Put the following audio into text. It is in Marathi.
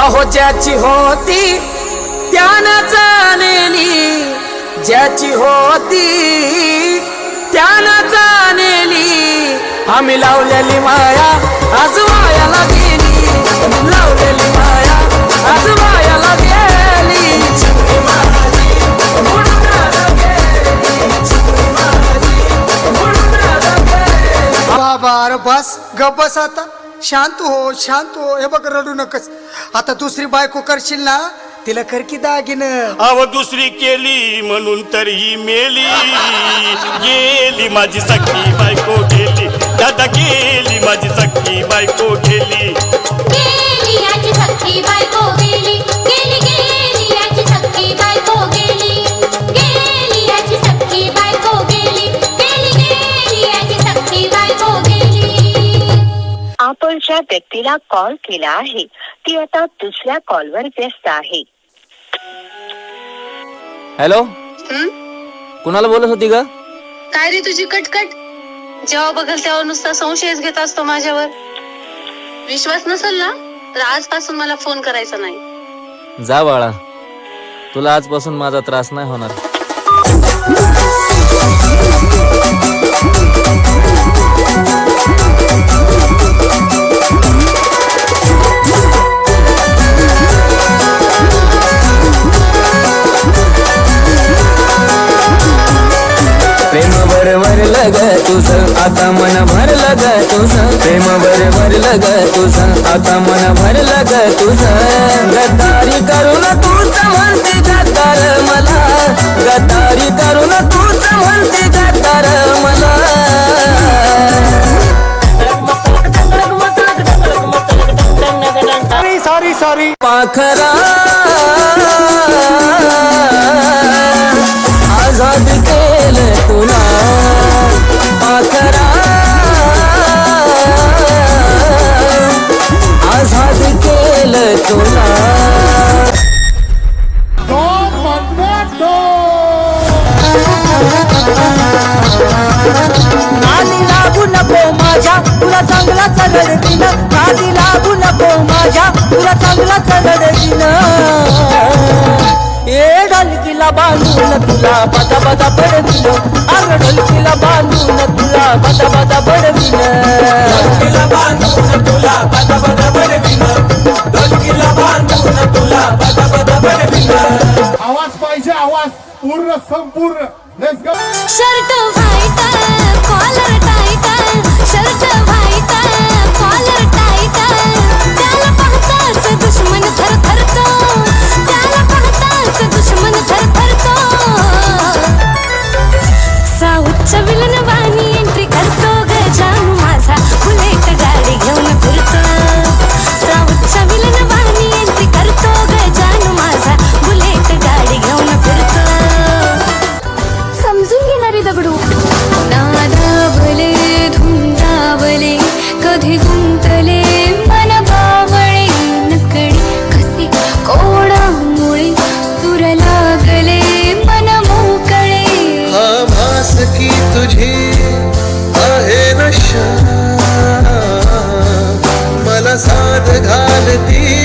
अहो ज्याची होती त्यानं जाणली, ज्याची होती त्यानं जाणली, आम्ही लावलेली माया आज वायाला गेली, लावलेली माया आज वायाला गेली. बाबा अरे बस गप बस आता, शांत हो शांत हो. हे बघ रडू नकस. आता दुसरी बायको करशील ना तिला कर की दागिनं. अव दुसरी केली म्हणून तर ही मेली, गेली माझी सखी बायको गेली, दादा गेली माझी सखी बायको गेली, गेली याची सखी बायको गेली, गेली गेली याची सखी बायको गेली, गेली याची सखी बायको गेली, गेली गेली याची सखी बायको गेली. आपण ज्या व्यक्तीला कॉल केला आहे ती आता दुसऱ्या कॉलवर व्यस्त आहे. हॅलो, कुणाला बोलत होती ग? काय रे तुझी कटकट? जेव्हा बघल तेव्हा नुसता संशयच घेत असतो माझ्यावर. विश्वास नसेल ना तर आजपासून मला फोन करायचा नाही. जा बाळा, तुला आजपासून माझा त्रास नाही होणार. प्रेम बरोबर लग तुझं आता मन भरलं ग तुझं, प्रेम बरोबर लग तुझं आता मन भरलं ग तुझं. गद्दारी करून तूच म्हणते गद्दार मला, गद्दारी करून तूच म्हणते गद्दार मला. सॉरी सॉरी पाखरा आजाद केलं तुला, पाखरा आजाद केलं तुला. नादी लागू नको माझ्या तुला चांगला चलड दिन, नादी लागू नको माझ्या तुला चांगला चलड दिन. ए ढलकीला बांधून तुला बदा बदा बडविन, अग ढलकीला बांधून तुला बदा बदा बडविन, ढलकीला बांधून तुला बदा बदा बडविन, ढलकीला बांधून तुला बदा बदा बडविन. आवाज पाहिजे, आवाज पूर्ण संपूर्ण. Let's go. Shirt white collar tight, shirt white collar tight, त्याला पाहताच दुश्मन थरथरतो, त्याला पाहताच दुश्मन थरथरतो. साऊथच्या विलन वाणी एंट्री करतो ग जानू माझा, बुलेट गाडी घेऊन फिरतो. साऊथच्या विलन वाणी एंट्री करतो ग जानू माझा, बुलेट गाडी घेऊन फिरतो. समजून घेणारी दगडू नादावले धुंदावले, कधी गुंतले मन बावळे, नकडी कसे कोणामुळे सुर लागले मन मोकळे. हा भास की तुझी आहे नशा, मला साथ घालती